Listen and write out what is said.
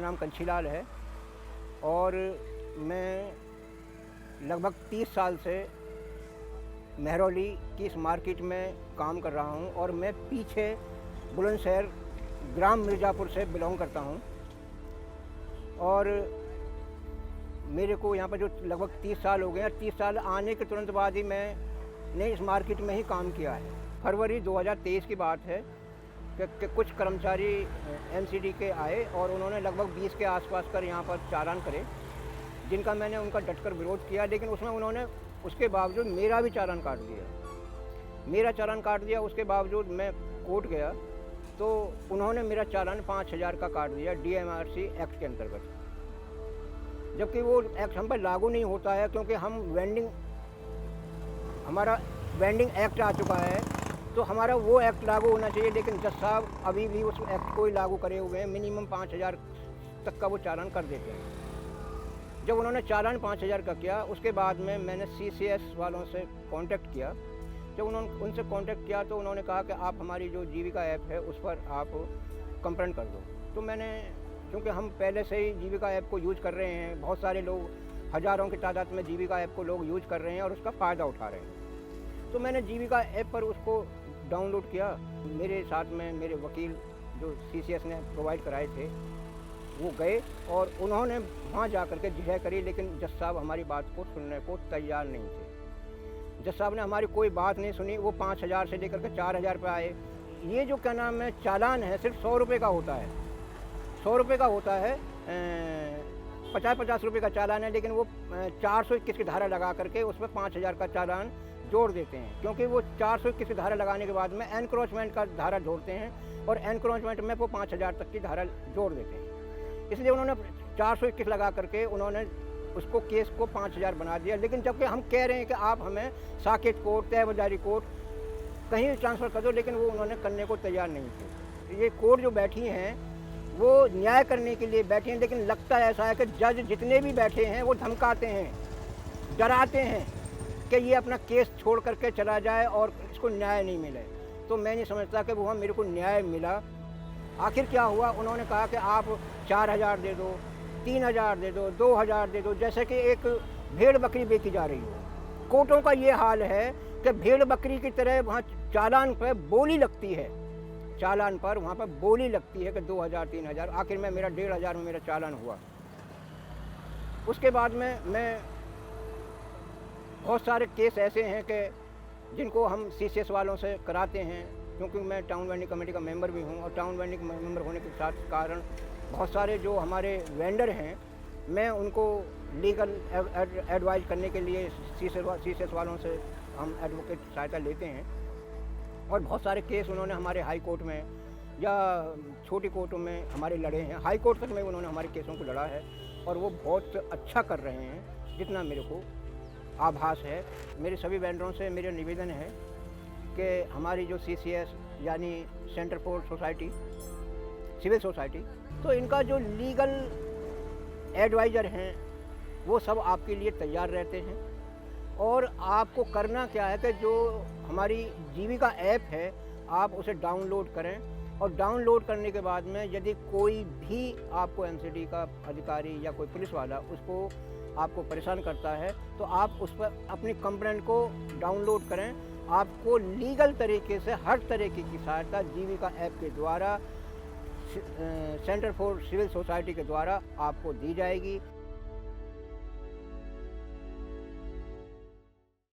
नाम कंशीलाल है और मैं लगभग 30 साल से महरौली की इस मार्केट में काम कर रहा हूं और मैं पीछे बुलंदशहर ग्राम मिर्ज़ापुर से बिलोंग करता हूं और मेरे को यहाँ पर जो लगभग 30 साल हो गए हैं। 30 साल आने के तुरंत बाद ही मैंने इस मार्केट में ही काम किया है। फरवरी 2023 की बात है कि कुछ कर्मचारी एमसीडी के आए और उन्होंने लगभग 20 के आसपास कर यहाँ पर चालान करे, जिनका मैंने उनका डटकर विरोध किया, लेकिन उसमें उन्होंने उसके बावजूद मेरा भी चालान काट दिया। उसके बावजूद मैं कोर्ट गया तो उन्होंने मेरा चालान 5,000 का काट दिया DMRC एक्ट के अंतर्गत, जबकि वो एक्ट हम पर लागू नहीं होता है क्योंकि हमारा वेंडिंग एक्ट आ चुका है, तो हमारा वो एक्ट लागू होना चाहिए। लेकिन जज साहब अभी भी उस एक्ट को ही लागू करे हुए हैं। मिनिमम 5,000 तक का वो चालान कर देते हैं। जब उन्होंने चालान 5,000 का किया, उसके बाद में मैंने CCS वालों से कांटेक्ट किया। जब उन्होंने उनसे कांटेक्ट किया तो उन्होंने कहा कि आप हमारी जो जीविका ऐप है उस पर आप कंप्लेंट कर दो। तो मैंने, क्योंकि हम पहले से ही जीविका ऐप को यूज़ कर रहे हैं, बहुत सारे लोग, हज़ारों की तादाद में जीविका ऐप को लोग यूज़ कर रहे हैं और उसका फ़ायदा उठा रहे हैं, तो मैंने जीविका ऐप पर उसको डाउनलोड किया। मेरे साथ में मेरे वकील जो CCS ने प्रोवाइड कराए थे वो गए और उन्होंने वहाँ जा कर के झिझक करी, लेकिन जज साहब हमारी बात को सुनने को तैयार नहीं थे। जज साहब ने हमारी कोई बात नहीं सुनी। वो 5,000 से लेकर के 4,000 पे आए। ये जो क्या नाम है चालान है सिर्फ 100 रुपये का होता है, 100 रुपये का होता है। 50-50 रुपये का चालान है, लेकिन वो 421 की धारा लगा करके उसमें 5,000 का चालान जोड़ देते हैं, क्योंकि वो 421 की धारा लगाने के बाद में एनक्रोचमेंट का धारा जोड़ते हैं और एनक्रोचमेंट में वो 5,000 तक की धारा जोड़ देते हैं। इसलिए उन्होंने 421 लगा करके उन्होंने उसको केस को 5,000 बना दिया। लेकिन जबकि हम कह रहे हैं कि आप हमें साकेत कोर्ट, तहबाजारी कोर्ट कहीं ट्रांसफ़र कर दो, लेकिन वो उन्होंने करने को तैयार नहीं थे। ये कोर्ट जो बैठी हैं वो न्याय करने के लिए बैठी हैं, लेकिन लगता ऐसा है कि जज जितने भी बैठे हैं वो धमकाते हैं, डराते हैं कि ये अपना केस छोड़ करके चला जाए और इसको न्याय नहीं मिले। तो मैं नहीं समझता कि वहाँ मेरे को न्याय मिला। आखिर क्या हुआ, उन्होंने कहा कि आप 4,000 दे दो, 3,000 दे दो, 2,000 दे दो, जैसे कि एक भेड़ बकरी बेची जा रही हो। कोर्टों का ये हाल है कि भेड़ बकरी की तरह वहाँ चालान पर बोली लगती है, चालान पर वहाँ पर बोली लगती है कि 2,000, 3,000। आखिर में मेरा 1,500 में मेरा चालान हुआ। उसके बाद में मैं बहुत सारे केस ऐसे हैं कि जिनको हम CCS वालों से कराते हैं, क्योंकि मैं टाउन वेंडिंग कमेटी का मेंबर भी हूं और टाउन वेंडिंग मेंबर होने के साथ कारण बहुत सारे जो हमारे वेंडर हैं, मैं उनको लीगल एडवाइस करने के लिए CCS वालों से हम एडवोकेट सहायता लेते हैं। और बहुत सारे केस उन्होंने हमारे हाई कोर्ट में या छोटी कोर्टों में हमारे लड़े हैं। हाई कोर्ट तक में उन्होंने हमारे केसों को लड़ा है और वो बहुत अच्छा कर रहे हैं, जितना मेरे को आभास है। मेरे सभी वेंडरों से मेरा निवेदन है कि हमारी जो CCS यानी centre for society, civil society, तो इनका जो लीगल एडवाइज़र हैं वो सब आपके लिए तैयार रहते हैं। और आपको करना क्या है कि जो हमारी जीविका ऐप है आप उसे डाउनलोड करें, और डाउनलोड करने के बाद में यदि कोई भी आपको MCD का अधिकारी या कोई पुलिस वाला उसको आपको परेशान करता है तो आप उस पर अपनी कंप्लेंट को डाउनलोड करें। आपको लीगल तरीके से हर तरीके की सहायता जीविका ऐप के द्वारा, सेंटर फॉर सिविल सोसाइटी के द्वारा आपको दी जाएगी।